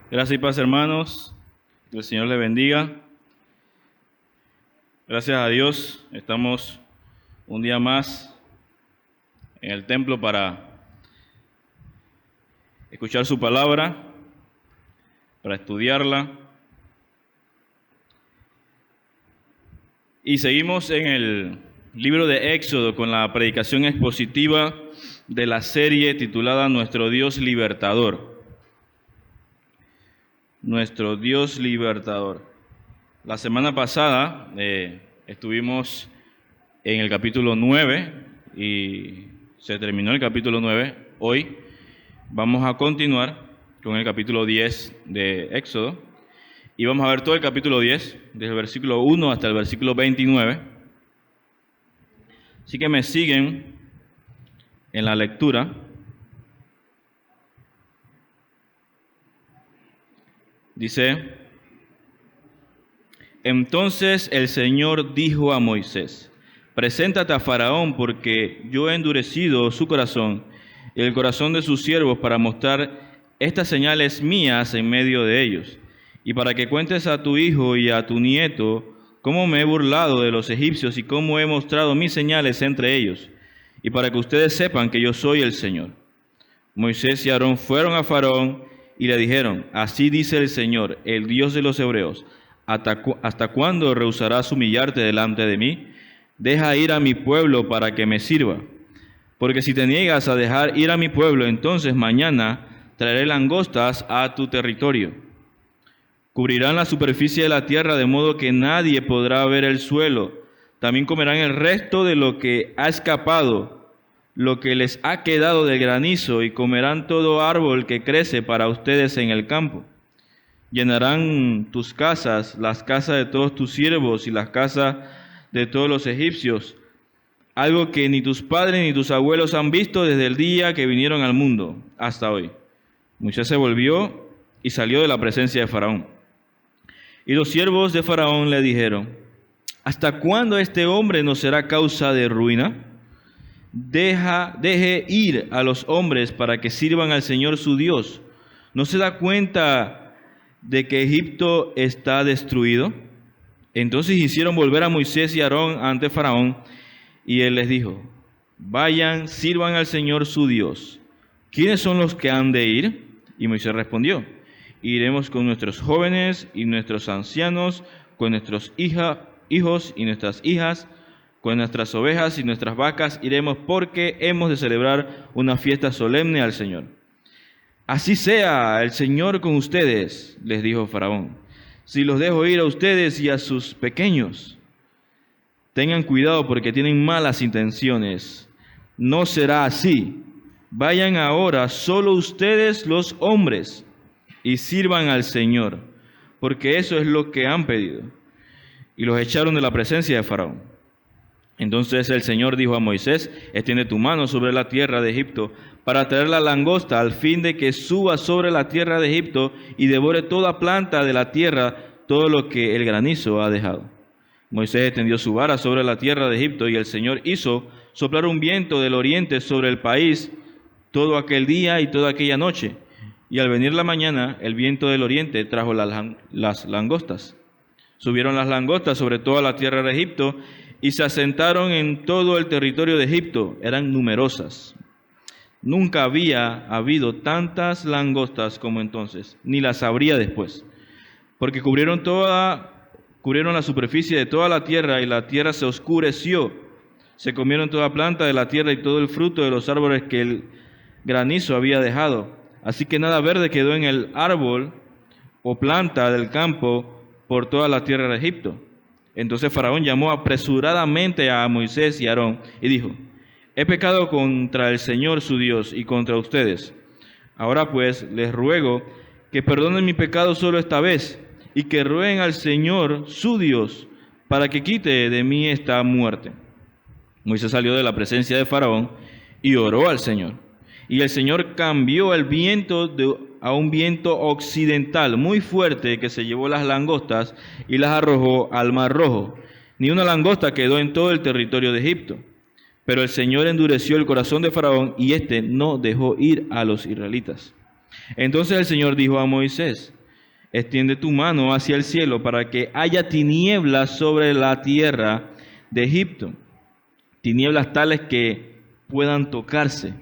Gracias y paz, hermanos. Que el Señor les bendiga. Gracias a Dios, estamos un día más en el templo para escuchar su palabra, para estudiarla. Y seguimos en el libro de Éxodo con la predicación expositiva de la serie titulada Nuestro Dios Libertador. Nuestro Dios Libertador. La semana pasada estuvimos en el capítulo 9 y se terminó el capítulo 9. Hoy vamos a continuar con el capítulo 10 de Éxodo y vamos a ver todo el capítulo 10, desde el versículo 1 hasta el versículo 29. Así que me siguen en la lectura. Dice: Entonces el Señor dijo a Moisés: Preséntate a Faraón, porque yo he endurecido su corazón y el corazón de sus siervos para mostrar estas señales mías en medio de ellos, y para que cuentes a tu hijo y a tu nieto cómo me he burlado de los egipcios y cómo he mostrado mis señales entre ellos, y para que ustedes sepan que yo soy el Señor. Moisés y Aarón fueron a Faraón y le dijeron: Así dice el Señor, el Dios de los hebreos: ¿Hasta cuándo rehusarás humillarte delante de mí? Deja ir a mi pueblo para que me sirva. Porque si te niegas a dejar ir a mi pueblo, entonces mañana traeré langostas a tu territorio. Cubrirán la superficie de la tierra de modo que nadie podrá ver el suelo. También comerán el resto de lo que ha escapado, lo que les ha quedado del granizo, y comerán todo árbol que crece para ustedes en el campo. Llenarán tus casas, las casas de todos tus siervos y las casas de todos los egipcios, algo que ni tus padres ni tus abuelos han visto desde el día que vinieron al mundo hasta hoy. Moisés se volvió y salió de la presencia de Faraón. Y los siervos de Faraón le dijeron: ¿Hasta cuándo este hombre nos será causa de ruina? Deje ir a los hombres para que sirvan al Señor su Dios. ¿No se da cuenta de que Egipto está destruido? Entonces hicieron volver a Moisés y Aarón ante Faraón, y él les dijo: Vayan, sirvan al Señor su Dios. ¿Quiénes son los que han de ir? Y Moisés respondió: Iremos con nuestros jóvenes y nuestros ancianos, con nuestros hijos y nuestras hijas, con nuestras ovejas y nuestras vacas iremos, porque hemos de celebrar una fiesta solemne al Señor. Así sea el Señor con ustedes, les dijo Faraón, si los dejo ir a ustedes y a sus pequeños. Tengan cuidado porque tienen malas intenciones. No será así. Vayan ahora solo ustedes los hombres y sirvan al Señor, porque eso es lo que han pedido. Y los echaron de la presencia de Faraón. Entonces el Señor dijo a Moisés: Extiende tu mano sobre la tierra de Egipto para traer la langosta, al fin de que suba sobre la tierra de Egipto y devore toda planta de la tierra, todo lo que el granizo ha dejado. Moisés extendió su vara sobre la tierra de Egipto, y el Señor hizo soplar un viento del oriente sobre el país todo aquel día y toda aquella noche. Y al venir la mañana, el viento del oriente trajo las langostas. Subieron las langostas sobre toda la tierra de Egipto y se asentaron en todo el territorio de Egipto. Eran numerosas. Nunca había habido tantas langostas como entonces, ni las habría después, porque cubrieron la superficie de toda la tierra, y la tierra se oscureció. Se comieron toda planta de la tierra y todo el fruto de los árboles que el granizo había dejado. Así que nada verde quedó en el árbol o planta del campo por toda la tierra de Egipto. Entonces Faraón llamó apresuradamente a Moisés y a Aarón y dijo: He pecado contra el Señor su Dios y contra ustedes. Ahora pues les ruego que perdonen mi pecado solo esta vez, y que rueguen al Señor su Dios para que quite de mí esta muerte. Moisés salió de la presencia de Faraón y oró al Señor. Y el Señor cambió el viento a un viento occidental muy fuerte, que se llevó las langostas y las arrojó al Mar Rojo. Ni una langosta quedó en todo el territorio de Egipto. Pero el Señor endureció el corazón de Faraón, y éste no dejó ir a los israelitas. Entonces el Señor dijo a Moisés: extiende tu mano hacia el cielo para que haya tinieblas sobre la tierra de Egipto, tinieblas tales que puedan tocarse.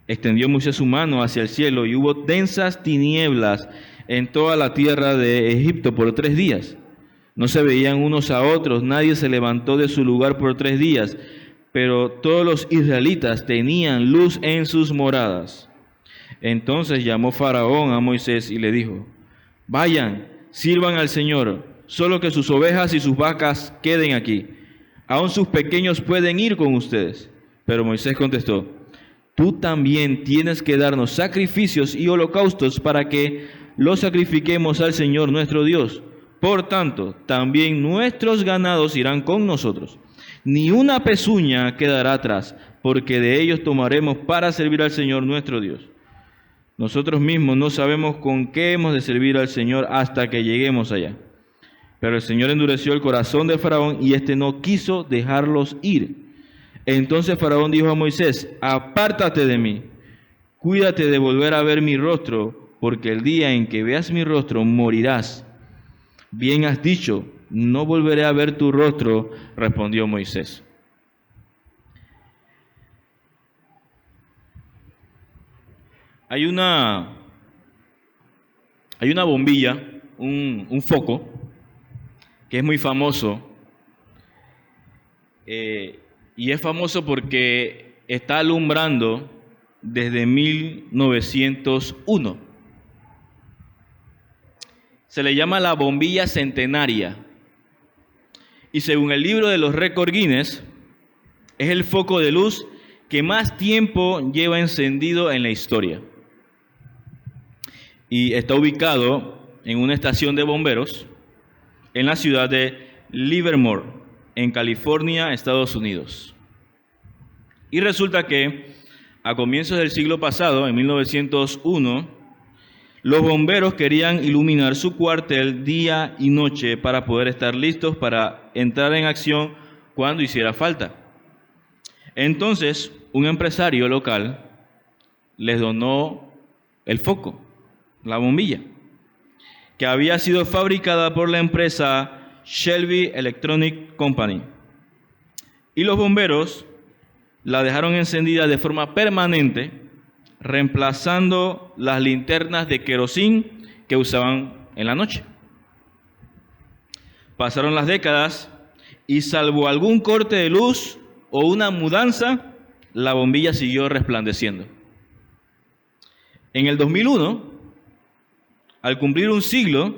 Extendió Moisés su mano hacia el cielo y hubo densas tinieblas en toda la tierra de Egipto por 3 días. No se veían unos a otros, nadie se levantó de su lugar por 3 días, pero todos los israelitas tenían luz en sus moradas. Entonces llamó Faraón a Moisés y le dijo: vayan, sirvan al Señor, solo que sus ovejas y sus vacas queden aquí. Aún sus pequeños pueden ir con ustedes. Pero Moisés contestó: tú también tienes que darnos sacrificios y holocaustos para que los sacrifiquemos al Señor nuestro Dios. Por tanto, también nuestros ganados irán con nosotros. Ni una pezuña quedará atrás, porque de ellos tomaremos para servir al Señor nuestro Dios. Nosotros mismos no sabemos con qué hemos de servir al Señor hasta que lleguemos allá. Pero el Señor endureció el corazón de Faraón y éste no quiso dejarlos ir. Entonces Faraón dijo a Moisés: apártate de mí, cuídate de volver a ver mi rostro, porque el día en que veas mi rostro morirás. Bien has dicho, no volveré a ver tu rostro, respondió Moisés. Hay una bombilla, un foco, que es muy famoso, y es famoso porque está alumbrando desde 1901. Se le llama la bombilla centenaria, y según el libro de los récords Guinness, es el foco de luz que más tiempo lleva encendido en la historia. Y está ubicado en una estación de bomberos en la ciudad de Livermore, en California, Estados Unidos. Y resulta que a comienzos del siglo pasado, en 1901, los bomberos querían iluminar su cuartel día y noche para poder estar listos para entrar en acción cuando hiciera falta. Entonces, un empresario local les donó el foco, la bombilla, que había sido fabricada por la empresa Shelby Electronic Company. Y los bomberos la dejaron encendida de forma permanente, reemplazando las linternas de querosín que usaban en la noche. Pasaron las décadas y salvo algún corte de luz o una mudanza, la bombilla siguió resplandeciendo. En el 2001, al cumplir un siglo,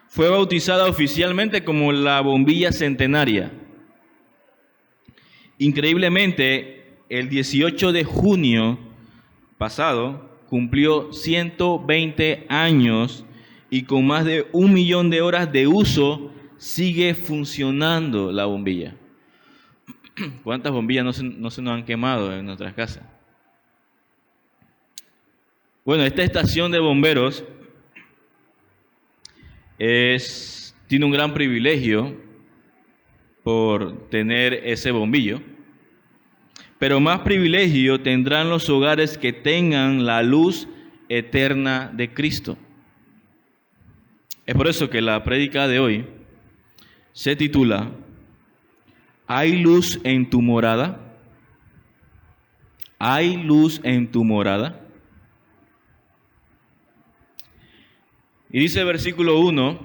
fue bautizada oficialmente como la bombilla centenaria. Increíblemente, el 18 de junio pasado cumplió 120 años y con más de 1 millón de horas de uso sigue funcionando la bombilla. ¿Cuántas bombillas no se nos han quemado en nuestras casas? Bueno, esta estación de bomberos tiene un gran privilegio por tener ese bombillo, pero más privilegio tendrán los hogares que tengan la luz eterna de Cristo. Es por eso que la prédica de hoy se titula ¿Hay luz en tu morada? ¿Hay luz en tu morada? Y dice el versículo 1: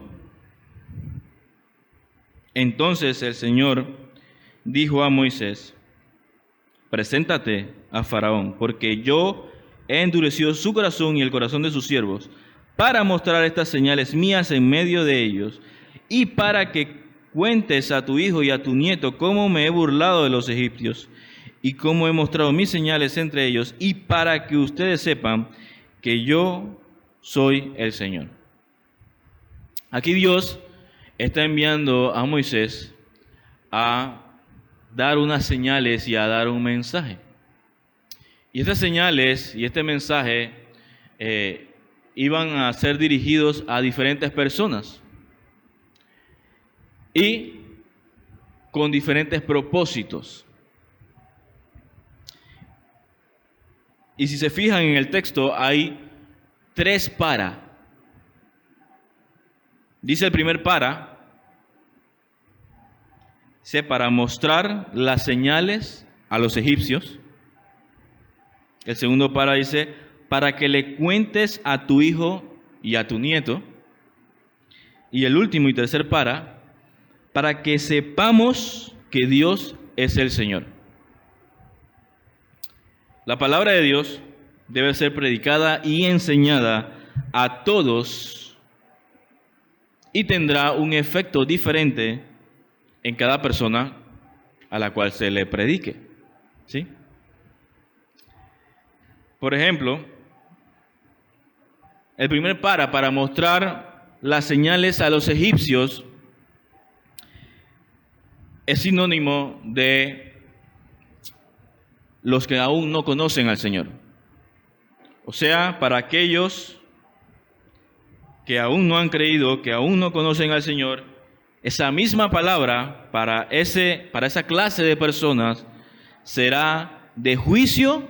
entonces el Señor dijo a Moisés: preséntate a Faraón, porque yo he endurecido su corazón y el corazón de sus siervos, para mostrar estas señales mías en medio de ellos, y para que cuentes a tu hijo y a tu nieto cómo me he burlado de los egipcios, y cómo he mostrado mis señales entre ellos, y para que ustedes sepan que yo soy el Señor. Aquí Dios está enviando a Moisés a dar unas señales y a dar un mensaje. Y estas señales y este mensaje iban a ser dirigidos a diferentes personas y con diferentes propósitos. Y si se fijan en el texto, hay 3 para. Dice el primer para mostrar las señales a los egipcios. El segundo dice, para que le cuentes a tu hijo y a tu nieto. Y el último y tercer para que sepamos que Dios es el Señor. La palabra de Dios debe ser predicada y enseñada a todos y tendrá un efecto diferente en cada persona a la cual se le predique. ¿Sí? Por ejemplo, el primer para mostrar las señales a los egipcios es sinónimo de los que aún no conocen al Señor. O sea, para aquellos que aún no han creído, que aún no conocen al Señor, esa misma palabra para esa clase de personas será de juicio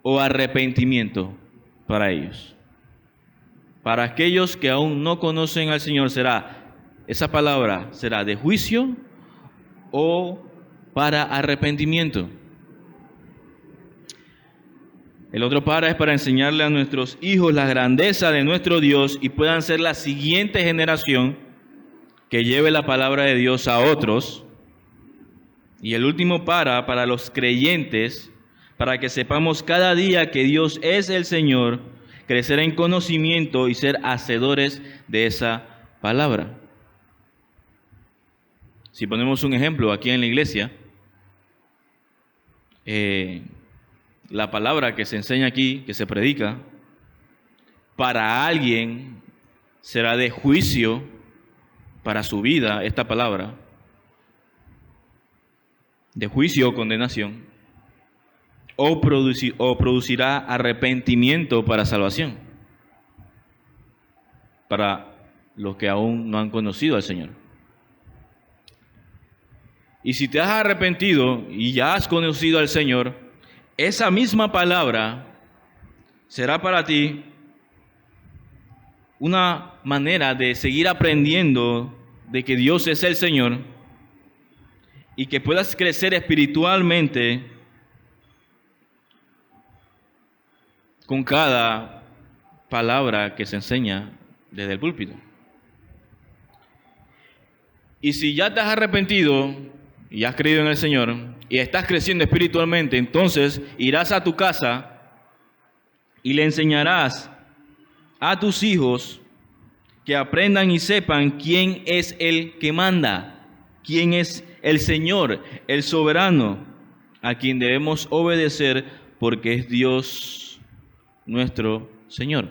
o arrepentimiento para ellos. Para aquellos que aún no conocen al Señor, esa palabra será de juicio o para arrepentimiento. El otro es para enseñarle a nuestros hijos la grandeza de nuestro Dios y puedan ser la siguiente generación que lleve la palabra de Dios a otros. Y el último para los creyentes, para que sepamos cada día que Dios es el Señor, crecer en conocimiento y ser hacedores de esa palabra. Si ponemos un ejemplo aquí en la iglesia, la palabra que se enseña aquí, que se predica, para alguien será de juicio para su vida esta palabra, de juicio o condenación, o producirá arrepentimiento para salvación, para los que aún no han conocido al Señor. Y si te has arrepentido y ya has conocido al Señor, esa misma palabra será para ti una manera de seguir aprendiendo de que Dios es el Señor y que puedas crecer espiritualmente con cada palabra que se enseña desde el púlpito. Y si ya te has arrepentido y has creído en el Señor y estás creciendo espiritualmente, entonces irás a tu casa y le enseñarás a tus hijos que aprendan y sepan quién es el que manda, quién es el Señor, el soberano, a quien debemos obedecer porque es Dios nuestro Señor.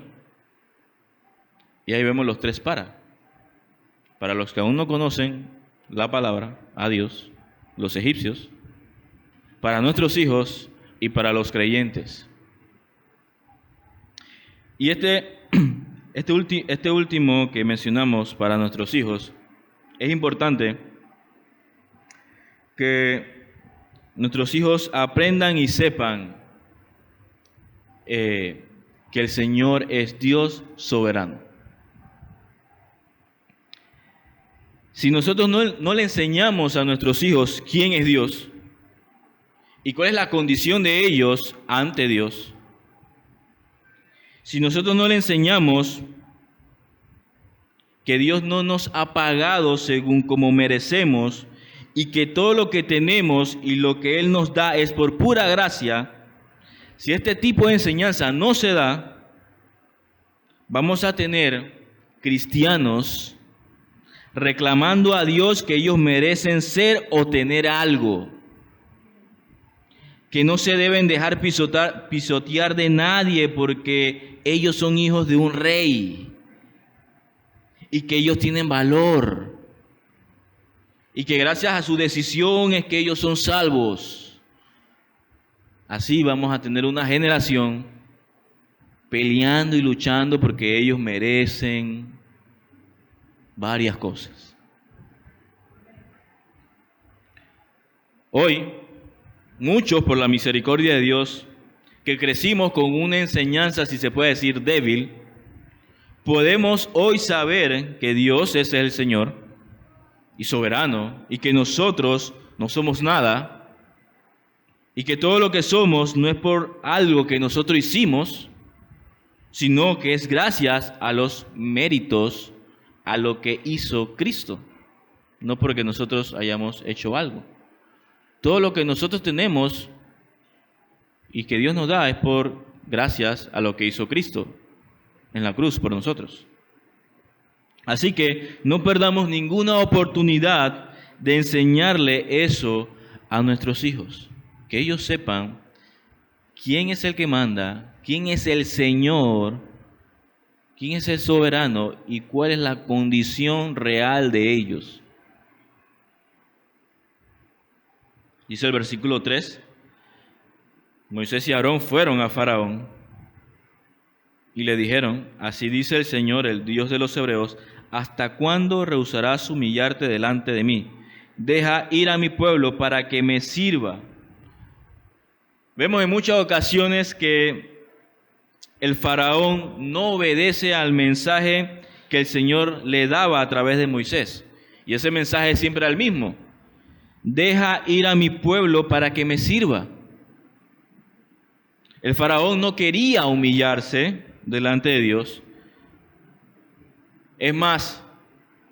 Y ahí vemos los tres para los que aún no conocen la palabra, a Dios, los egipcios, para nuestros hijos y para los creyentes. Y este último que mencionamos para nuestros hijos, es importante que nuestros hijos aprendan y sepan que el Señor es Dios soberano. Si nosotros no le enseñamos a nuestros hijos quién es Dios y cuál es la condición de ellos ante Dios, si nosotros no le enseñamos que Dios no nos ha pagado según como merecemos y que todo lo que tenemos y lo que Él nos da es por pura gracia, si este tipo de enseñanza no se da, vamos a tener cristianos reclamando a Dios que ellos merecen ser o tener algo, que no se deben dejar pisotear de nadie porque ellos son hijos de un rey y que ellos tienen valor y que gracias a su decisión es que ellos son salvos. Así vamos a tener una generación peleando y luchando porque ellos merecen varias cosas. Hoy, muchos por la misericordia de Dios, que crecimos con una enseñanza, si se puede decir, débil, podemos hoy saber que Dios es el Señor y soberano, y que nosotros no somos nada, y que todo lo que somos no es por algo que nosotros hicimos, sino que es gracias a los méritos, a lo que hizo Cristo, no porque nosotros hayamos hecho algo. Todo lo que nosotros tenemos y que Dios nos da es por gracias a lo que hizo Cristo en la cruz por nosotros. Así que no perdamos ninguna oportunidad de enseñarle eso a nuestros hijos, que ellos sepan quién es el que manda, quién es el Señor, quién es el soberano y cuál es la condición real de ellos. Dice el versículo 3, Moisés y Aarón fueron a Faraón y le dijeron: así dice el Señor, el Dios de los hebreos, ¿hasta cuándo rehusarás humillarte delante de mí? Deja ir a mi pueblo para que me sirva. Vemos en muchas ocasiones que el faraón no obedece al mensaje que el Señor le daba a través de Moisés. Y ese mensaje siempre era el mismo: deja ir a mi pueblo para que me sirva. El faraón no quería humillarse delante de Dios. Es más,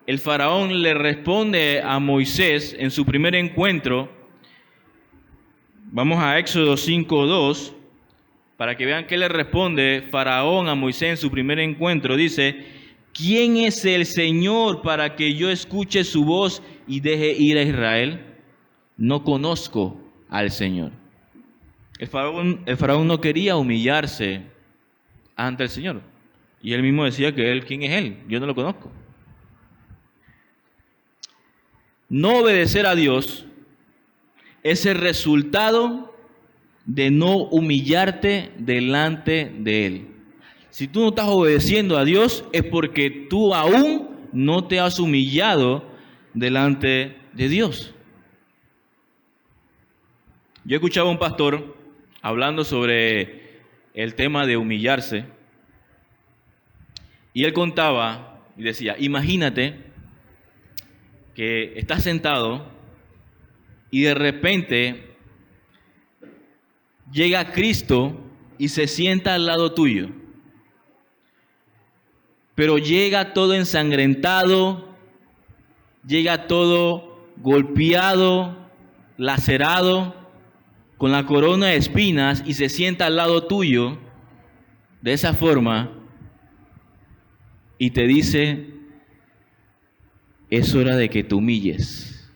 el faraón le responde a Moisés en su primer encuentro. Vamos a Éxodo 5:2 para que vean qué le responde Faraón a Moisés en su primer encuentro. Dice: ¿quién es el Señor para que yo escuche su voz y deje ir a Israel? No conozco al Señor. El faraón no quería humillarse ante el Señor. Y él mismo decía que ¿quién es él? Yo no lo conozco. No obedecer a Dios es el resultado de no humillarte delante de Él. Si tú no estás obedeciendo a Dios, es porque tú aún no te has humillado delante de Dios. Yo escuchaba a un pastor hablando sobre el tema de humillarse, y él contaba y decía: imagínate que estás sentado y de repente llega Cristo y se sienta al lado tuyo, pero llega todo ensangrentado, llega todo golpeado, lacerado, con la corona de espinas, y se sienta al lado tuyo de esa forma y te dice: es hora de que te humilles.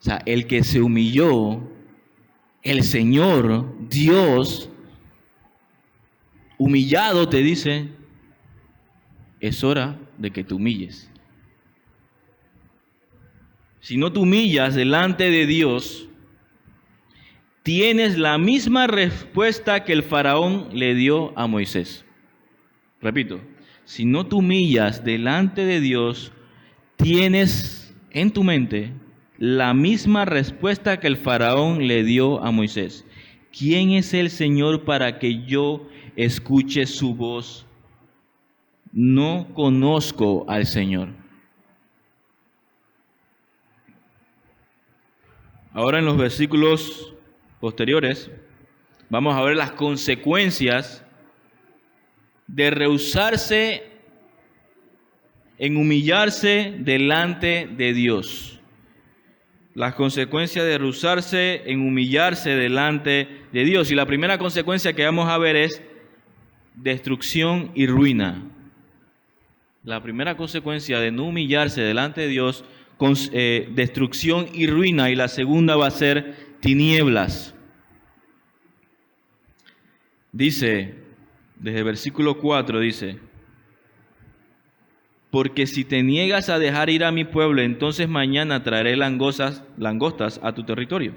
O sea, el que se humilló, el Señor, Dios, humillado, te dice: es hora de que te humilles. Si no te humillas delante de Dios, tienes la misma respuesta que el faraón le dio a Moisés. Repito, si no te humillas delante de Dios, tienes en tu mente la misma respuesta que el faraón le dio a Moisés. ¿Quién es el Señor para que yo escuche su voz? No conozco al Señor. Ahora en los versículos posteriores vamos a ver las consecuencias de rehusarse en humillarse delante de Dios. Las consecuencias de rehusarse en humillarse delante de Dios. Y la primera consecuencia que vamos a ver es destrucción y ruina. La primera consecuencia de no humillarse delante de Dios, destrucción y ruina. Y la segunda va a ser tinieblas. Dice, desde el versículo 4 dice: porque si te niegas a dejar ir a mi pueblo, entonces mañana traeré langostas a tu territorio.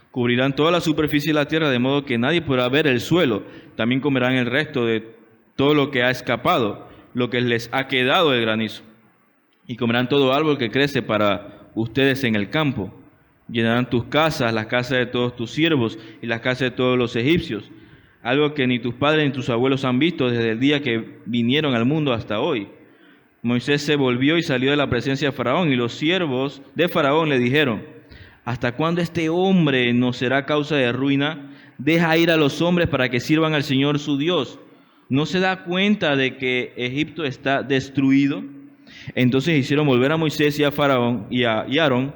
Cubrirán toda la superficie de la tierra, de modo que nadie podrá ver el suelo. También comerán el resto de todo lo que ha escapado, lo que les ha quedado del granizo. Y comerán todo árbol que crece para ustedes en el campo. Llenarán tus casas, las casas de todos tus siervos y las casas de todos los egipcios. algo que ni tus padres ni tus abuelos han visto desde el día que vinieron al mundo hasta hoy. Moisés se volvió y salió de la presencia de Faraón, y los siervos de Faraón le dijeron: ¿hasta cuándo este hombre nos será causa de ruina? Deja ir a los hombres para que sirvan al Señor su Dios. ¿No se da cuenta de que Egipto está destruido? Entonces hicieron volver a Moisés y a Faraón y a Aarón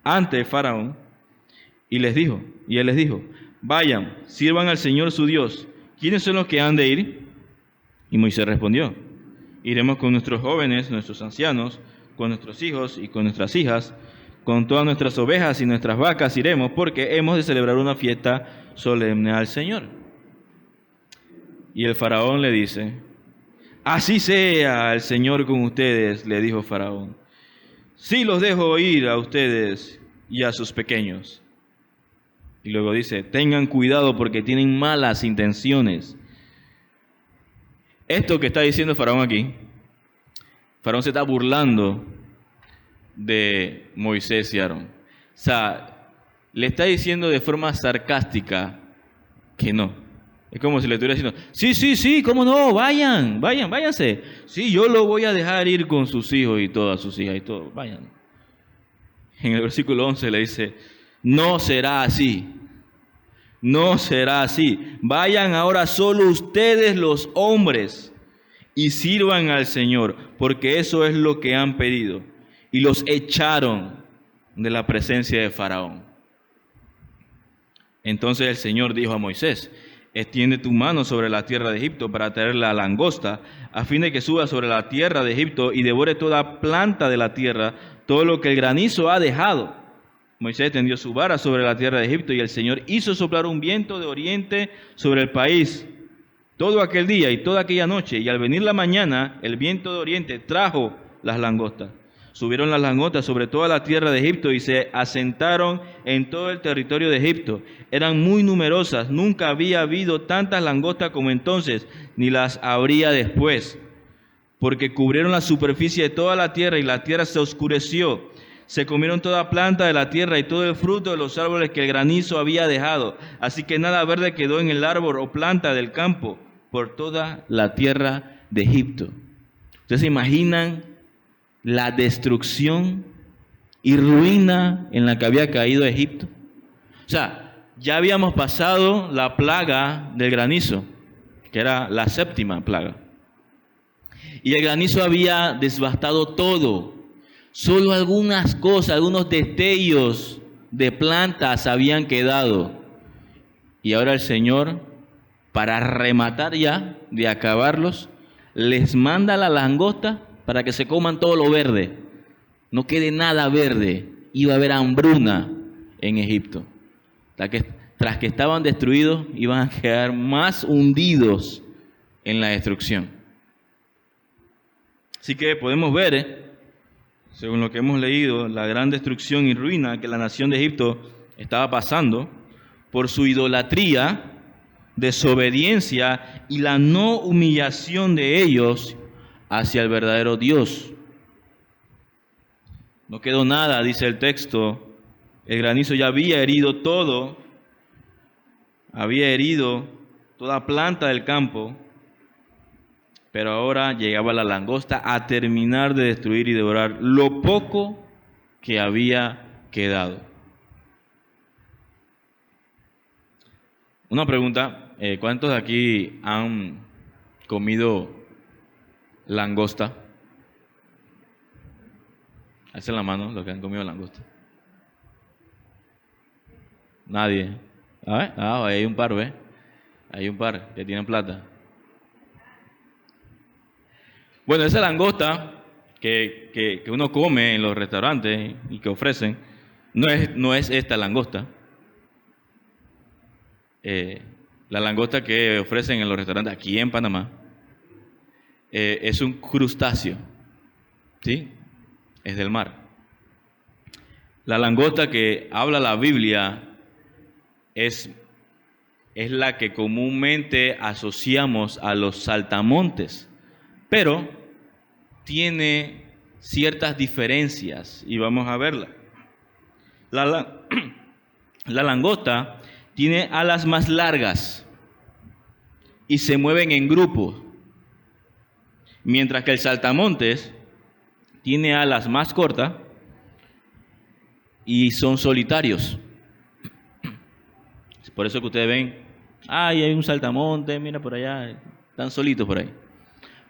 ante Faraón, y él les dijo: vayan, sirvan al Señor su Dios. ¿Quiénes son los que han de ir? Y Moisés respondió: iremos con nuestros jóvenes, nuestros ancianos, con nuestros hijos y con nuestras hijas, con todas nuestras ovejas y nuestras vacas iremos, porque hemos de celebrar una fiesta solemne al Señor. Y el Faraón le dice: así sea el Señor con ustedes, le dijo Faraón. Sí los dejo ir a ustedes y a sus pequeños. Y luego dice: tengan cuidado porque tienen malas intenciones. Esto que está diciendo Faraón aquí, Faraón se está burlando de Moisés y Aarón. O sea, le está diciendo de forma sarcástica que no. Es como si le estuviera diciendo: sí, cómo no, váyanse. Sí, yo lo voy a dejar ir con sus hijos y todas sus hijas y todo, vayan. En el versículo 11 le dice: no será así. No será así. Vayan ahora solo ustedes los hombres y sirvan al Señor, porque eso es lo que han pedido. Y los echaron de la presencia de Faraón. Entonces el Señor dijo a Moisés: extiende tu mano sobre la tierra de Egipto para traer la langosta, a fin de que suba sobre la tierra de Egipto y devore toda planta de la tierra, todo lo que el granizo ha dejado. Moisés tendió su vara sobre la tierra de Egipto, y el Señor hizo soplar un viento de oriente sobre el país todo aquel día y toda aquella noche, y al venir la mañana, el viento de oriente trajo las langostas. Subieron las langostas sobre toda la tierra de Egipto y se asentaron en todo el territorio de Egipto. Eran muy numerosas, nunca había habido tantas langostas como entonces, ni las habría después, porque cubrieron la superficie de toda la tierra, y la tierra se oscureció. Se comieron toda planta de la tierra y todo el fruto de los árboles que el granizo había dejado. Así que nada verde quedó en el árbol o planta del campo por toda la tierra de Egipto. ¿Ustedes se imaginan la destrucción y ruina en la que había caído Egipto? O sea, ya habíamos pasado la plaga del granizo, que era la séptima plaga. Y el granizo había devastado todo. Solo algunas cosas, algunos destellos de plantas habían quedado. Y ahora el Señor, para rematar ya, de acabarlos, les manda la langosta para que se coman todo lo verde. No quede nada verde. Iba a haber hambruna en Egipto. Tras que estaban destruidos, iban a quedar más hundidos en la destrucción. Así que podemos ver, según lo que hemos leído, la gran destrucción y ruina que la nación de Egipto estaba pasando por su idolatría, desobediencia y la no humillación de ellos hacia el verdadero Dios. No quedó nada, dice el texto. El granizo ya había herido todo, había herido toda planta del campo, pero ahora llegaba la langosta a terminar de destruir y devorar lo poco que había quedado. Una pregunta: ¿cuántos de aquí han comido langosta? Alcen la mano los que han comido langosta. Nadie. A ver, hay un par, ¿ves? Hay un par que tienen plata. Bueno, esa langosta que uno come en los restaurantes y que ofrecen, no es esta langosta. La langosta que ofrecen en los restaurantes aquí en Panamá es un crustáceo, ¿sí? Es del mar. La langosta que habla la Biblia es la que comúnmente asociamos a los saltamontes, pero tiene ciertas diferencias y vamos a verla. La langosta tiene alas más largas, y se mueven en grupos, mientras que el saltamontes tiene alas más cortas y son solitarios. Por eso que ustedes ven, ay, hay un saltamontes, mira por allá, están solitos por ahí.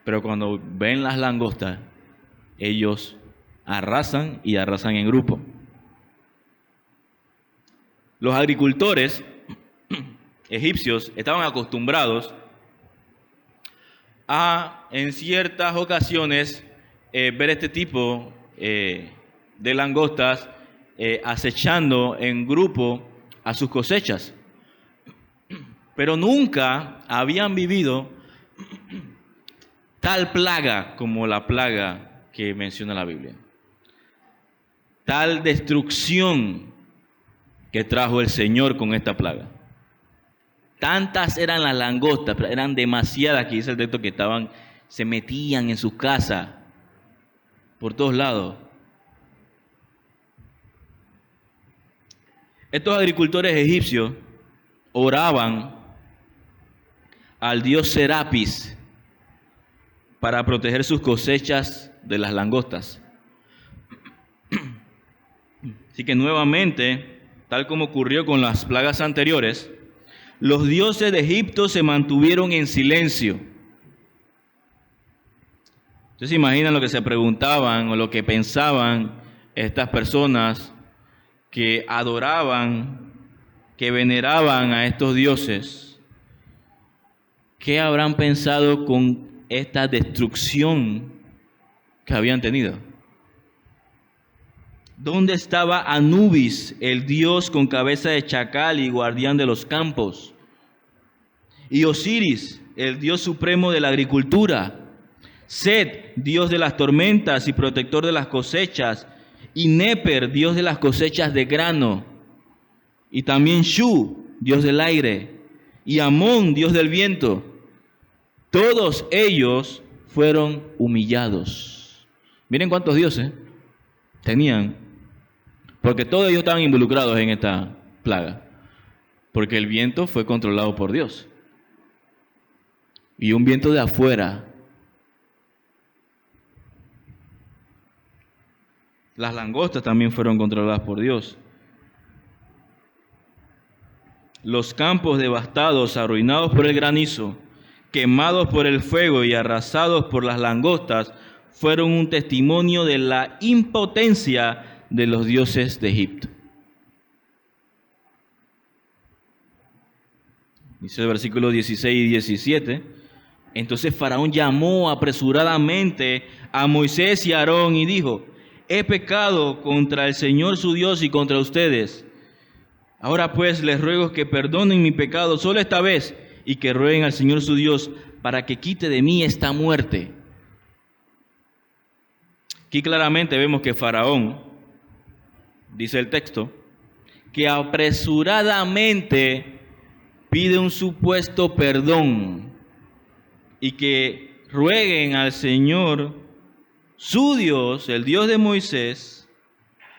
Pero cuando ven las langostas, ellos arrasan y arrasan en grupo. Los agricultores egipcios estaban acostumbrados a, en ciertas ocasiones, ver este tipo de langostas acechando en grupo a sus cosechas. Pero nunca habían vivido tal plaga como la plaga que menciona la Biblia. Tal destrucción que trajo el Señor con esta plaga. Tantas eran las langostas, eran demasiadas, que dice el texto, que se metían en sus casas por todos lados. Estos agricultores egipcios oraban al dios Serapis para proteger sus cosechas de las langostas. Así que nuevamente, tal como ocurrió con las plagas anteriores, los dioses de Egipto se mantuvieron en silencio. ¿Ustedes se imaginan lo que se preguntaban o lo que pensaban estas personas que adoraban, que veneraban a estos dioses? ¿Qué habrán pensado con esta destrucción que habían tenido? ¿Dónde estaba Anubis, el dios con cabeza de chacal y guardián de los campos? Y Osiris, el dios supremo de la agricultura. Set, dios de las tormentas y protector de las cosechas. Y Néper, dios de las cosechas de grano. Y también Shu, dios del aire. Y Amón, dios del viento. Todos ellos fueron humillados. Miren cuántos dioses tenían. Porque todos ellos estaban involucrados en esta plaga. Porque el viento fue controlado por Dios. Y un viento de afuera. Las langostas también fueron controladas por Dios. Los campos devastados, arruinados por el granizo, quemados por el fuego y arrasados por las langostas, fueron un testimonio de la impotencia de los dioses de Egipto. Dice el versículo 16 y 17. Entonces Faraón llamó apresuradamente a Moisés y a Aarón y dijo: he pecado contra el Señor su Dios y contra ustedes. Ahora pues les ruego que perdonen mi pecado solo esta vez y que rueguen al Señor su Dios para que quite de mí esta muerte. Aquí claramente vemos que Faraón, dice el texto, que apresuradamente pide un supuesto perdón y que rueguen al Señor, su Dios, el Dios de Moisés,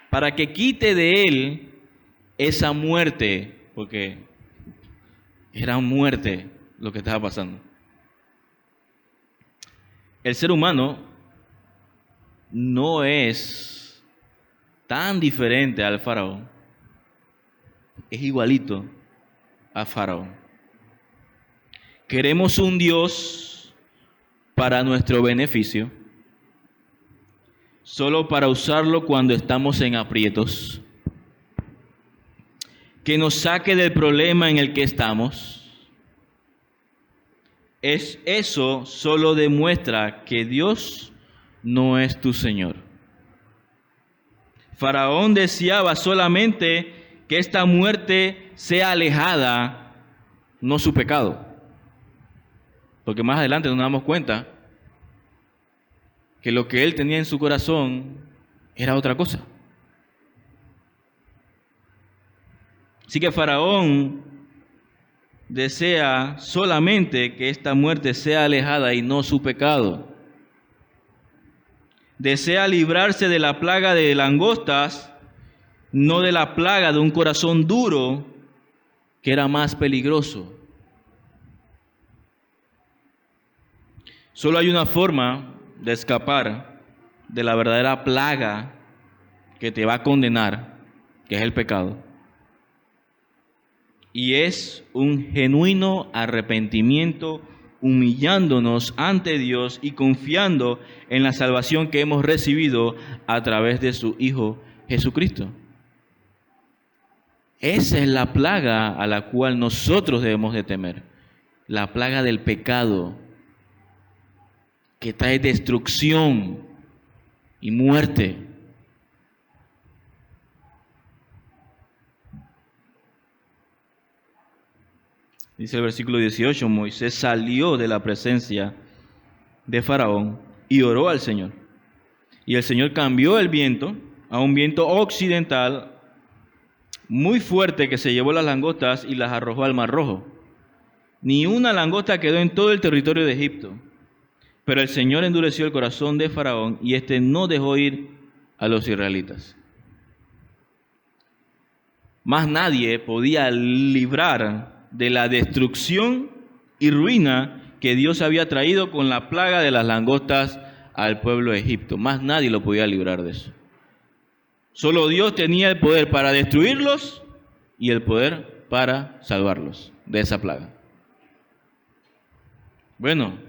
para que quite de él esa muerte, porque era muerte lo que estaba pasando. El ser humano no es tan diferente al faraón, es igualito a Faraón. Queremos un Dios para nuestro beneficio, solo para usarlo cuando estamos en aprietos, que nos saque del problema en el que estamos. Eso solo demuestra que Dios no es tu Señor. Faraón deseaba solamente que esta muerte sea alejada, no su pecado. Porque más adelante nos damos cuenta que lo que él tenía en su corazón era otra cosa. Así que Faraón desea solamente que esta muerte sea alejada y no su pecado. Desea librarse de la plaga de langostas, no de la plaga de un corazón duro, que era más peligroso. Solo hay una forma de escapar de la verdadera plaga que te va a condenar, que es el pecado. Y es un genuino arrepentimiento, humillándonos ante Dios y confiando en la salvación que hemos recibido a través de su Hijo Jesucristo. Esa es la plaga a la cual nosotros debemos de temer, la plaga del pecado, que trae destrucción y muerte. Dice el versículo 18, Moisés salió de la presencia de Faraón y oró al Señor. Y el Señor cambió el viento a un viento occidental muy fuerte que se llevó las langostas y las arrojó al Mar Rojo. Ni una langosta quedó en todo el territorio de Egipto. Pero el Señor endureció el corazón de Faraón y éste no dejó ir a los israelitas. Más nadie podía librar de la destrucción y ruina que Dios había traído con la plaga de las langostas al pueblo de Egipto. Más nadie lo podía librar de eso. Solo Dios tenía el poder para destruirlos y el poder para salvarlos de esa plaga. Bueno,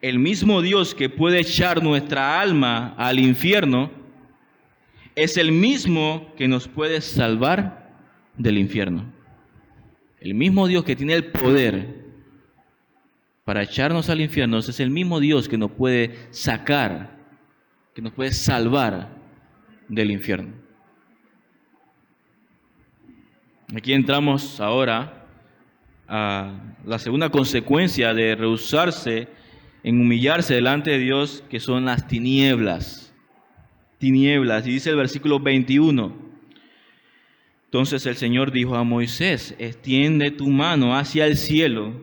el mismo Dios que puede echar nuestra alma al infierno es el mismo que nos puede salvar del infierno. El mismo Dios que tiene el poder para echarnos al infierno es el mismo Dios que nos puede sacar, que nos puede salvar del infierno. Aquí entramos ahora a la segunda consecuencia de rehusarse en humillarse delante de Dios, que son las tinieblas. Tinieblas. Y dice el versículo 21. Entonces el Señor dijo a Moisés: extiende tu mano hacia el cielo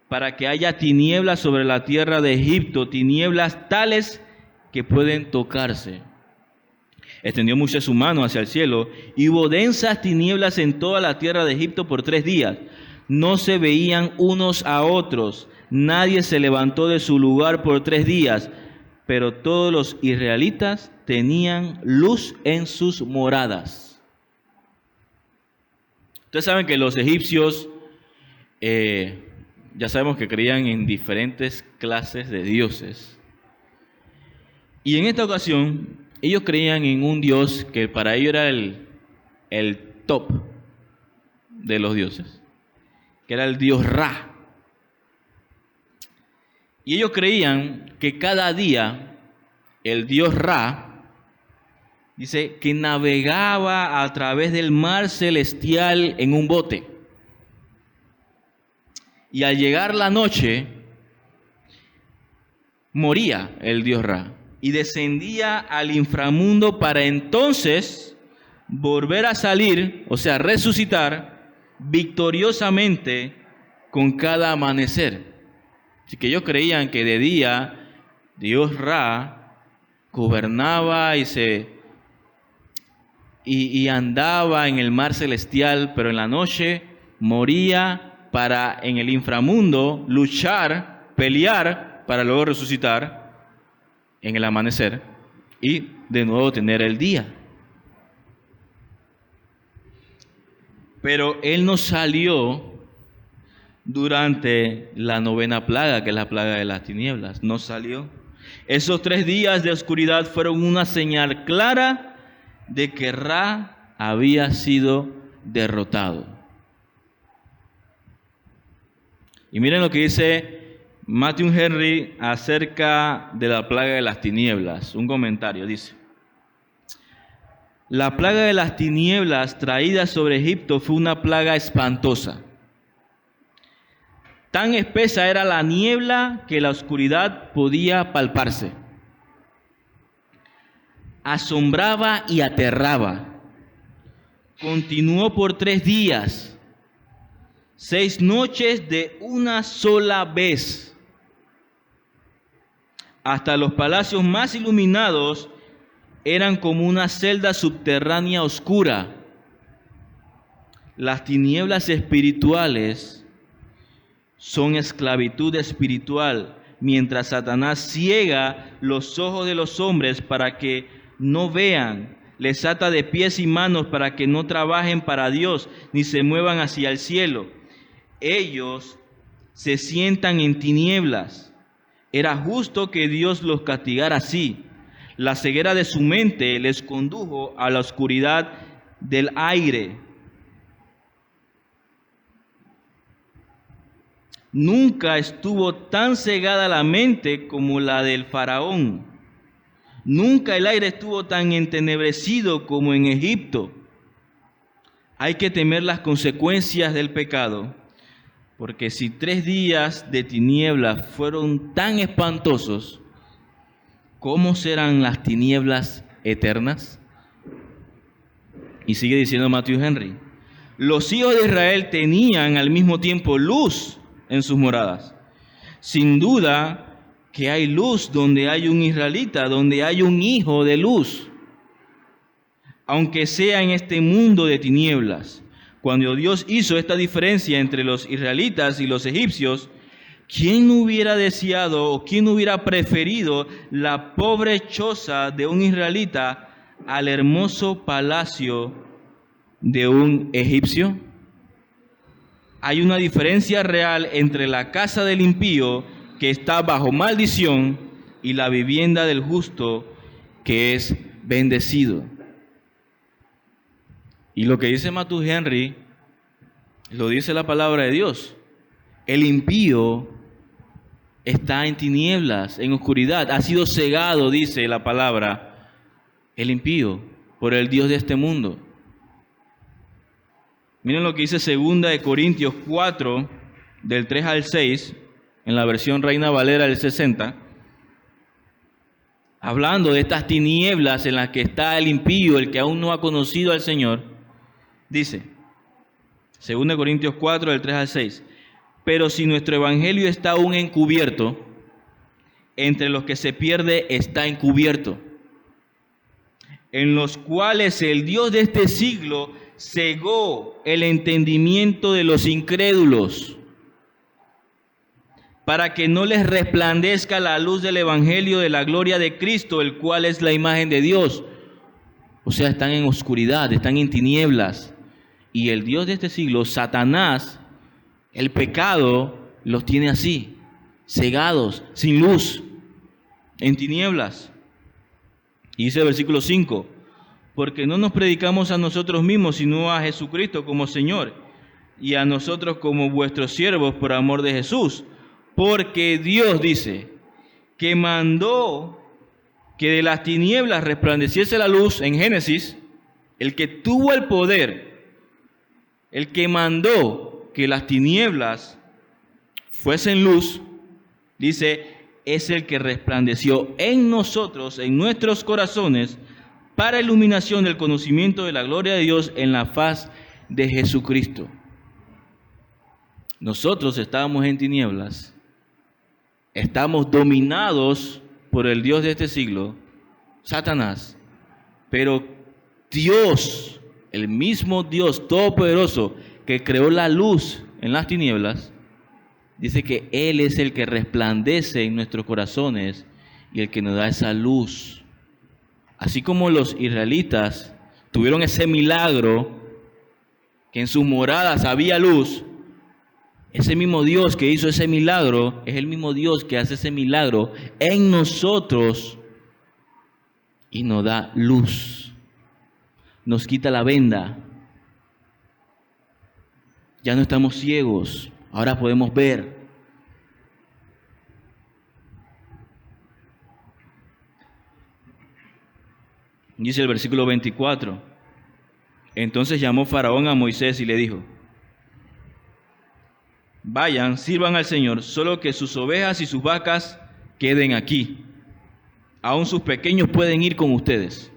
para que haya tinieblas sobre la tierra de Egipto, tinieblas tales que pueden tocarse. Extendió Moisés su mano hacia el cielo y hubo densas tinieblas en toda la tierra de Egipto por 3 días. No se veían unos a otros. Nadie se levantó de su lugar por 3 días, pero todos los israelitas tenían luz en sus moradas. Ustedes saben que los egipcios, ya sabemos que creían en diferentes clases de dioses. Y en esta ocasión, ellos creían en un dios que para ellos era el top de los dioses, que era el dios Ra. Y ellos creían que cada día el dios Ra, dice, que navegaba a través del mar celestial en un bote. Y al llegar la noche, moría el dios Ra y descendía al inframundo para entonces volver a salir, o sea, resucitar victoriosamente con cada amanecer. Así que ellos creían que de día Dios Ra gobernaba y andaba en el mar celestial, pero en la noche moría para en el inframundo luchar, pelear, para luego resucitar en el amanecer y de nuevo tener el día. Pero él no salió durante la 9ª plaga, que es la plaga de las tinieblas. No salió. Esos 3 días de oscuridad fueron una señal clara de que Ra había sido derrotado. Y miren lo que dice Matthew Henry acerca de la plaga de las tinieblas. Un comentario dice: la plaga de las tinieblas traída sobre Egipto fue una plaga espantosa. Tan espesa era la niebla que la oscuridad podía palparse. Asombraba y aterraba. Continuó por 3 días, 6 noches de una sola vez. Hasta los palacios más iluminados eran como una celda subterránea oscura. Las tinieblas espirituales son esclavitud espiritual. mientras Satanás ciega los ojos de los hombres para que no vean, les ata de pies y manos para que no trabajen para Dios ni se muevan hacia el cielo. Ellos se sientan en tinieblas. Era justo que Dios los castigara así. La ceguera de su mente les condujo a la oscuridad del aire. Nunca estuvo tan cegada la mente como la del faraón. Nunca el aire estuvo tan entenebrecido como en Egipto. Hay que temer las consecuencias del pecado, porque si 3 días de tinieblas fueron tan espantosos, ¿cómo serán las tinieblas eternas? Y sigue diciendo Matthew Henry: los hijos de Israel tenían al mismo tiempo luz en sus moradas. Sin duda que hay luz donde hay un israelita, donde hay un hijo de luz, aunque sea en este mundo de tinieblas. Cuando Dios hizo esta diferencia entre los israelitas y los egipcios, ¿quién hubiera deseado o quién hubiera preferido la pobre choza de un israelita al hermoso palacio de un egipcio? Hay una diferencia real entre la casa del impío, que está bajo maldición, y la vivienda del justo, que es bendecido. Y lo que dice Matthew Henry, lo dice la palabra de Dios. El impío está en tinieblas, en oscuridad, ha sido cegado, dice la palabra, el impío, por el Dios de este mundo. Miren lo que dice 2 Corintios 4, del 3 al 6, en la versión Reina Valera del 60, hablando de estas tinieblas en las que está el impío, el que aún no ha conocido al Señor. Dice, 2 Corintios 4, del 3 al 6, pero si nuestro evangelio está aún encubierto, entre los que se pierde está encubierto, en los cuales el Dios de este siglo cegó el entendimiento de los incrédulos, para que no les resplandezca la luz del evangelio de la gloria de Cristo, el cual es la imagen de Dios. O sea, están en oscuridad, están en tinieblas. Y el Dios de este siglo, Satanás, el pecado, los tiene así, cegados, sin luz, en tinieblas. Y dice el versículo 5, porque no nos predicamos a nosotros mismos, sino a Jesucristo como Señor, y a nosotros como vuestros siervos por amor de Jesús. Porque Dios dice que mandó que de las tinieblas resplandeciese la luz en Génesis, el que tuvo el poder, el que mandó que las tinieblas fuesen luz, dice, es el que resplandeció en nosotros, en nuestros corazones, para iluminación del conocimiento de la gloria de Dios en la faz de Jesucristo. Nosotros estábamos en tinieblas, estamos dominados por el Dios de este siglo, Satanás, pero Dios, el mismo Dios todopoderoso que creó la luz en las tinieblas, dice que Él es el que resplandece en nuestros corazones y el que nos da esa luz. Así como los israelitas tuvieron ese milagro, que en sus moradas había luz, ese mismo Dios que hizo ese milagro es el mismo Dios que hace ese milagro en nosotros y nos da luz, nos quita la venda. Ya no estamos ciegos, ahora podemos ver. Dice el versículo 24, entonces llamó Faraón a Moisés y le dijo, vayan, sirvan al Señor, solo que sus ovejas y sus vacas queden aquí. Aún sus pequeños pueden ir con ustedes.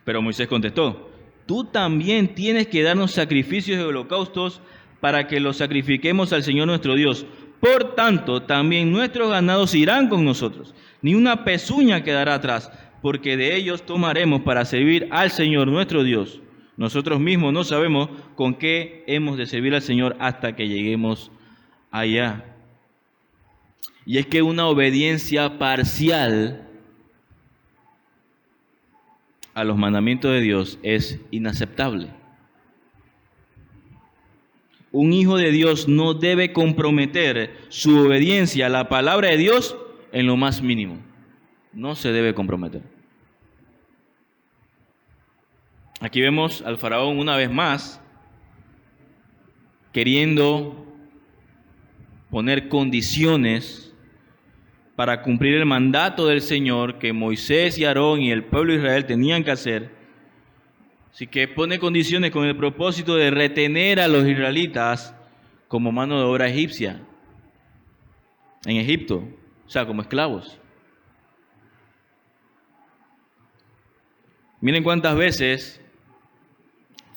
Pero Moisés contestó, tú también tienes que darnos sacrificios y holocaustos para que los sacrifiquemos al Señor nuestro Dios. Por tanto, también nuestros ganados irán con nosotros, ni una pezuña quedará atrás, porque de ellos tomaremos para servir al Señor nuestro Dios. Nosotros mismos no sabemos con qué hemos de servir al Señor hasta que lleguemos allá. Y es que una obediencia parcial a los mandamientos de Dios es inaceptable. Un hijo de Dios no debe comprometer su obediencia a la palabra de Dios en lo más mínimo. No se debe comprometer. Aquí vemos al faraón una vez más queriendo poner condiciones para cumplir el mandato del Señor que Moisés y Aarón y el pueblo de Israel tenían que hacer. Así que pone condiciones con el propósito de retener a los israelitas como mano de obra egipcia en Egipto, o sea, como esclavos. Miren cuántas veces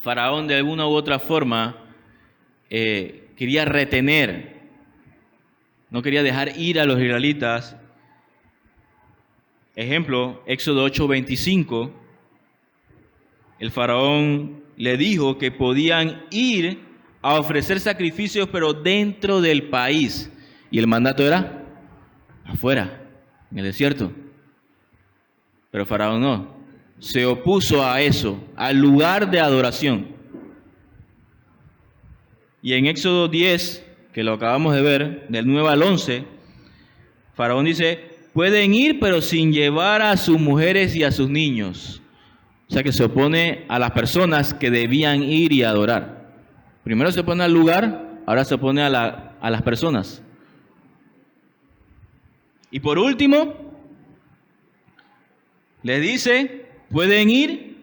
Faraón de alguna u otra forma quería retener, no quería dejar ir a los israelitas. Ejemplo, Éxodo 8:25. El faraón le dijo que podían ir a ofrecer sacrificios, pero dentro del país. Y el mandato era afuera, en el desierto. Pero faraón no. Se opuso a eso, al lugar de adoración. Y en Éxodo 10, que lo acabamos de ver, del 9 al 11, faraón dice, pueden ir, pero sin llevar a sus mujeres y a sus niños. O sea que se opone a las personas que debían ir y adorar. Primero se opone al lugar, ahora se opone a las personas. Y por último, les dice, pueden ir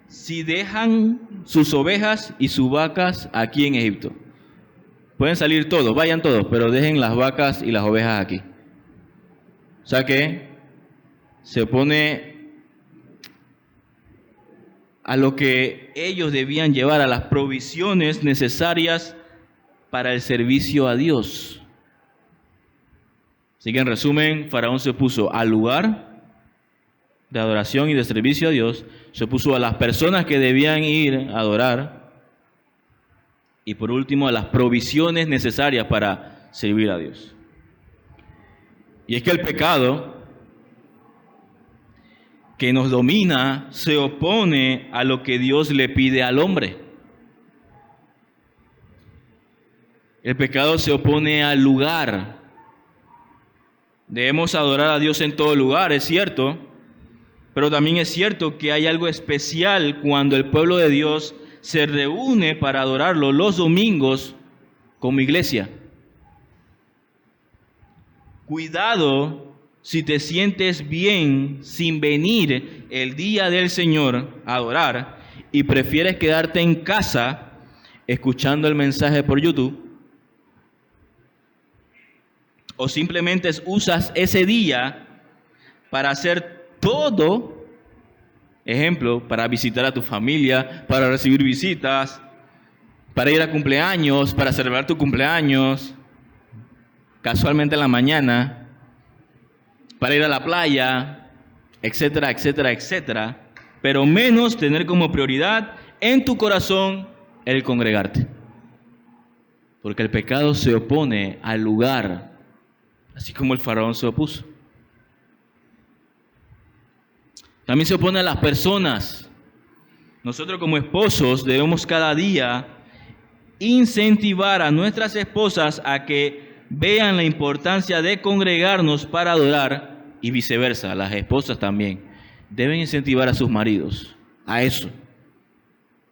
si dejan sus ovejas y sus vacas aquí en Egipto. Pueden salir todos, vayan todos, pero dejen las vacas y las ovejas aquí. O sea que se opone a lo que ellos debían llevar, a las provisiones necesarias para el servicio a Dios. Así que en resumen, Faraón se opuso al lugar de adoración y de servicio a Dios, se opuso a las personas que debían ir a adorar y por último a las provisiones necesarias para servir a Dios. Y es que el pecado que nos domina se opone a lo que Dios le pide al hombre. El pecado se opone al lugar. Debemos adorar a Dios en todo lugar, es cierto, pero también es cierto que hay algo especial cuando el pueblo de Dios se reúne para adorarlo los domingos como iglesia. Cuidado si te sientes bien sin venir el día del Señor a adorar y prefieres quedarte en casa escuchando el mensaje por YouTube, o simplemente usas ese día para hacer todo, ejemplo, para visitar a tu familia, para recibir visitas, para ir a cumpleaños, para celebrar tu cumpleaños, casualmente en la mañana, para ir a la playa, etcétera, etcétera, etcétera, pero menos tener como prioridad en tu corazón el congregarte. Porque el pecado se opone al lugar, así como el faraón se opuso. También se opone a las personas. Nosotros como esposos debemos cada día incentivar a nuestras esposas a que vean la importancia de congregarnos para adorar y viceversa. Las esposas también deben incentivar a sus maridos a eso,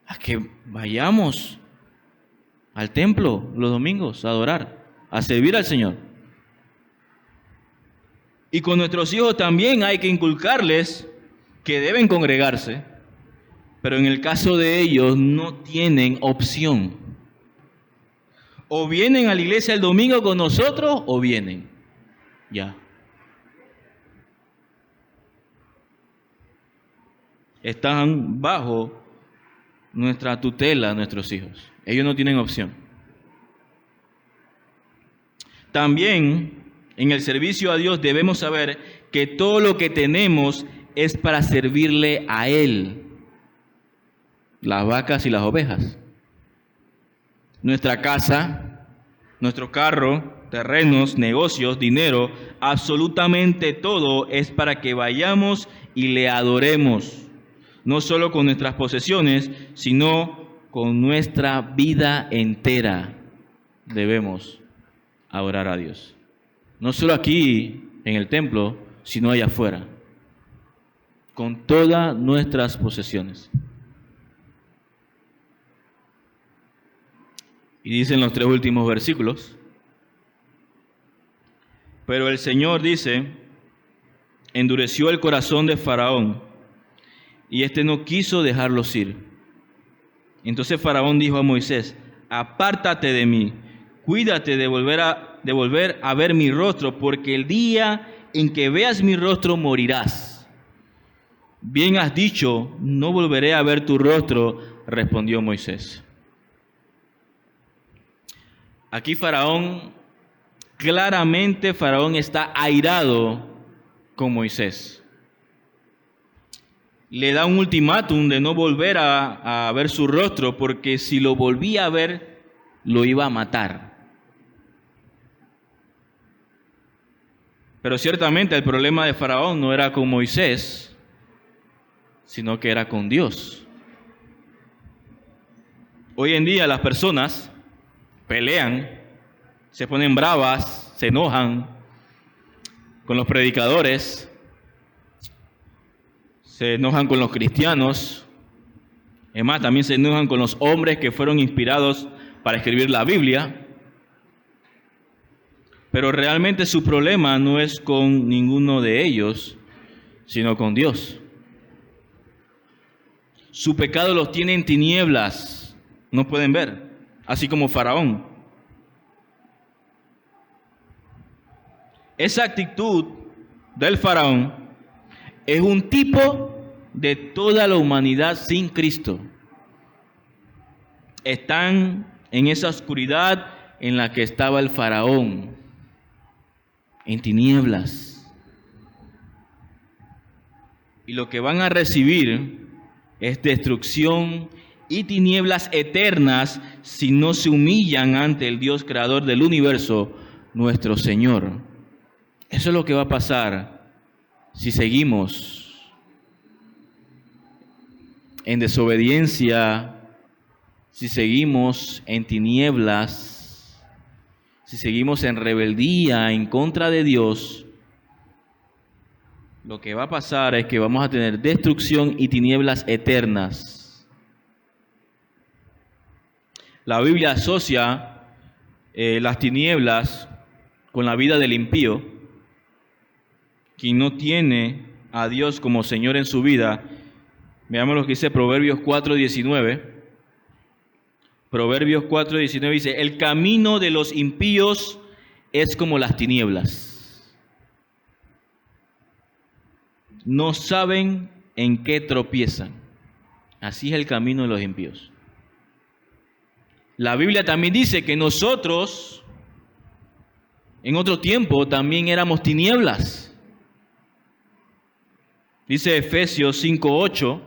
a que vayamos al templo los domingos a adorar, a servir al Señor. Y con nuestros hijos también hay que inculcarles que deben congregarse, pero en el caso de ellos no tienen opción. O vienen a la iglesia el domingo con nosotros o vienen. Ya. Están bajo nuestra tutela nuestros hijos. Ellos no tienen opción. También en el servicio a Dios debemos saber que todo lo que tenemos es para servirle a Él. Las vacas y las ovejas. Nuestra casa, nuestro carro, terrenos, negocios, dinero, absolutamente todo es para que vayamos y le adoremos, no solo con nuestras posesiones, sino con nuestra vida entera debemos adorar a Dios. No solo aquí en el templo, sino allá afuera, con todas nuestras posesiones. Y dicen los 3 últimos versículos: pero el Señor, dice, endureció el corazón de Faraón, y éste no quiso dejarlos ir. Entonces Faraón dijo a Moisés: apártate de mí, cuídate de volver a ver mi rostro, porque el día en que veas mi rostro morirás. Bien has dicho, no volveré a ver tu rostro, respondió Moisés. Aquí claramente Faraón está airado con Moisés. Le da un ultimátum de no volver a ver su rostro, porque si lo volvía a ver, lo iba a matar. Pero ciertamente el problema de Faraón no era con Moisés, sino que era con Dios. Hoy en día las personas pelean, se ponen bravas, se enojan con los predicadores, se enojan con los cristianos. Es más, también se enojan con los hombres que fueron inspirados para escribir la Biblia. Pero realmente su problema no es con ninguno de ellos, sino con Dios. Su pecado los tiene en tinieblas, no pueden ver, así como Faraón. Esa actitud del Faraón es un tipo de toda la humanidad sin Cristo. Están en esa oscuridad en la que estaba el Faraón, en tinieblas. Y lo que van a recibir es destrucción y tinieblas eternas si no se humillan ante el Dios creador del universo, nuestro Señor. Eso es lo que va a pasar si seguimos en desobediencia, si seguimos en tinieblas, si seguimos en rebeldía en contra de Dios. Lo que va a pasar es que vamos a tener destrucción y tinieblas eternas. La Biblia asocia las tinieblas con la vida del impío. Quien no tiene a Dios como Señor en su vida, veamos lo que dice Proverbios 4:19. Proverbios 4:19 dice: el camino de los impíos es como las tinieblas. No saben en qué tropiezan. Así es el camino de los impíos. La Biblia también dice que nosotros, en otro tiempo, también éramos tinieblas. Dice Efesios 5:8,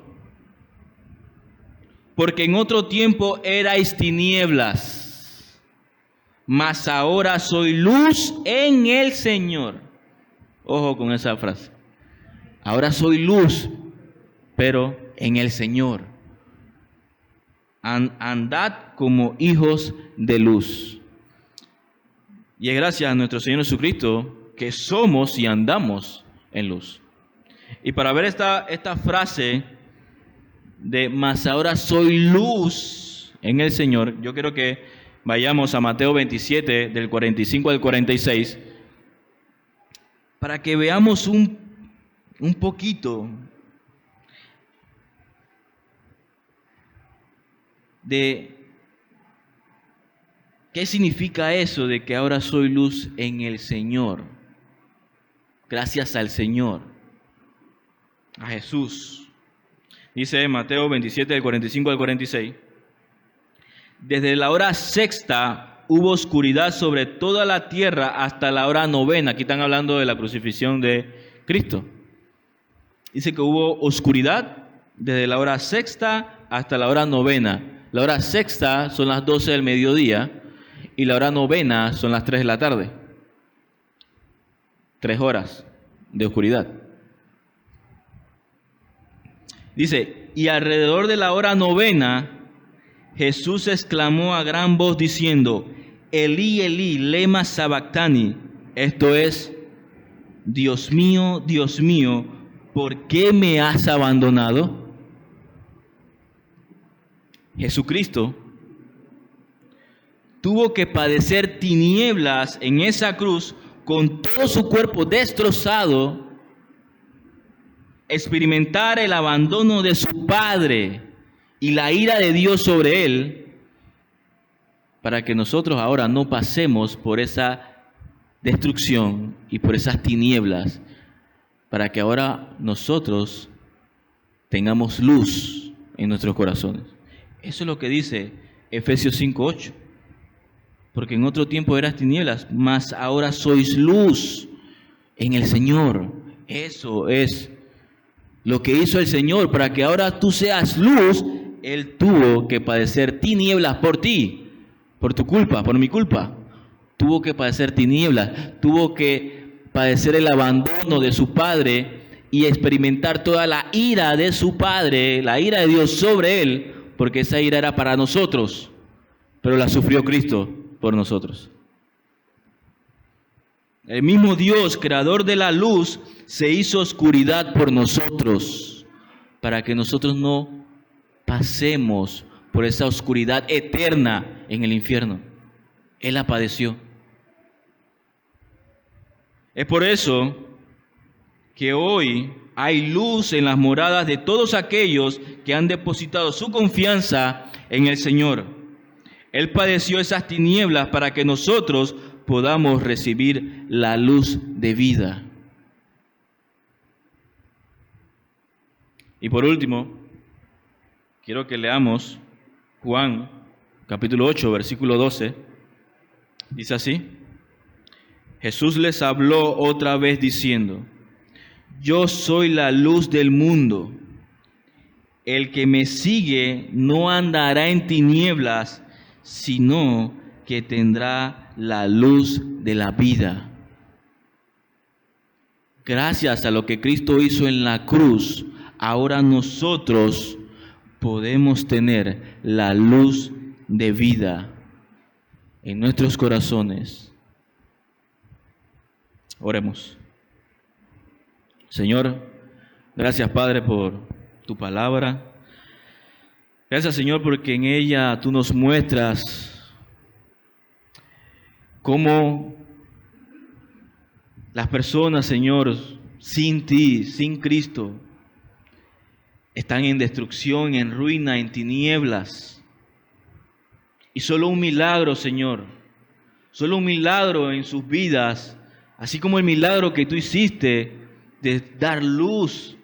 porque en otro tiempo erais tinieblas, mas ahora soy luz en el Señor. Ojo con esa frase. Ahora soy luz, pero en el Señor. Andad como hijos de luz. Y es gracias a nuestro Señor Jesucristo que somos y andamos en luz. Y para ver esta frase de mas ahora soy luz en el Señor, yo quiero que vayamos a Mateo 27, del 45 al 46, para que veamos un poquito de qué significa eso de que ahora soy luz en el Señor. Gracias al Señor, a Jesús. Dice Mateo 27, del 45 al 46. Desde la hora sexta hubo oscuridad sobre toda la tierra hasta la hora novena. Aquí están hablando de la crucifixión de Cristo. Dice que hubo oscuridad desde la hora sexta hasta la hora novena. La hora sexta son las 12 del mediodía y la hora novena son las 3 de la tarde. 3 horas de oscuridad. Dice, y alrededor de la hora novena, Jesús exclamó a gran voz diciendo, Elí, Elí, lema sabactani. Esto es, Dios mío, ¿por qué me has abandonado? Jesucristo tuvo que padecer tinieblas en esa cruz con todo su cuerpo destrozado, experimentar el abandono de su Padre y la ira de Dios sobre él, para que nosotros ahora no pasemos por esa destrucción y por esas tinieblas, para que ahora nosotros tengamos luz en nuestros corazones. Eso es lo que dice Efesios 5:8. Porque en otro tiempo eras tinieblas, mas ahora sois luz en el Señor. Eso es lo que hizo el Señor. Para que ahora tú seas luz, Él tuvo que padecer tinieblas por ti, por tu culpa, por mi culpa. Tuvo que padecer tinieblas, tuvo que padecer el abandono de su Padre y experimentar toda la ira de su Padre, la ira de Dios sobre Él, porque esa ira era para nosotros, pero la sufrió Cristo por nosotros. El mismo Dios, creador de la luz, se hizo oscuridad por nosotros, para que nosotros no pasemos por esa oscuridad eterna en el infierno. Él la padeció. Es por eso que hoy hay luz en las moradas de todos aquellos que han depositado su confianza en el Señor. Él padeció esas tinieblas para que nosotros podamos recibir la luz de vida. Y por último, quiero que leamos Juan, capítulo 8, versículo 12. Dice así: Jesús les habló otra vez diciendo, yo soy la luz del mundo. El que me sigue no andará en tinieblas, sino que tendrá la luz de la vida. Gracias a lo que Cristo hizo en la cruz, ahora nosotros podemos tener la luz de vida en nuestros corazones. Oremos. Señor, gracias Padre por tu palabra. Gracias Señor porque en ella tú nos muestras cómo las personas, Señor, sin ti, sin Cristo, están en destrucción, en ruina, en tinieblas. Y solo un milagro, Señor, solo un milagro en sus vidas, así como el milagro que tú hiciste de dar luz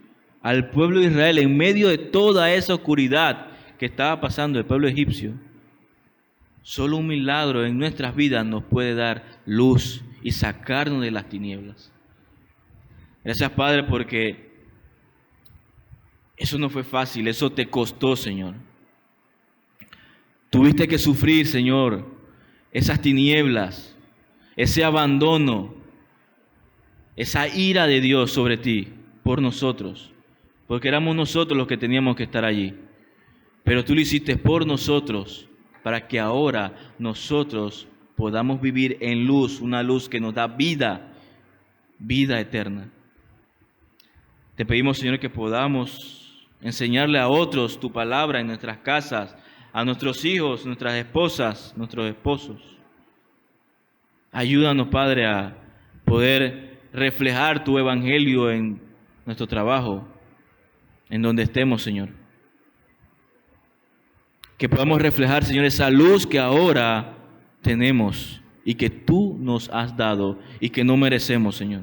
al pueblo de Israel en medio de toda esa oscuridad que estaba pasando el pueblo egipcio. Solo un milagro en nuestras vidas nos puede dar luz y sacarnos de las tinieblas. Gracias, Padre, porque eso no fue fácil, eso te costó, Señor. Tuviste que sufrir, Señor, esas tinieblas, ese abandono, esa ira de Dios sobre ti, por nosotros, porque éramos nosotros los que teníamos que estar allí. Pero tú lo hiciste por nosotros, para que ahora nosotros podamos vivir en luz, una luz que nos da vida, vida eterna. Te pedimos, Señor, que podamos enseñarle a otros tu palabra en nuestras casas, a nuestros hijos, nuestras esposas, nuestros esposos. Ayúdanos, Padre, a poder reflejar tu evangelio en nuestro trabajo, en donde estemos, Señor. Que podamos reflejar, Señor, esa luz que ahora tenemos y que tú nos has dado y que no merecemos, Señor.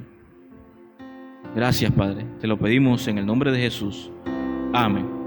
Gracias, Padre. Te lo pedimos en el nombre de Jesús. Amén.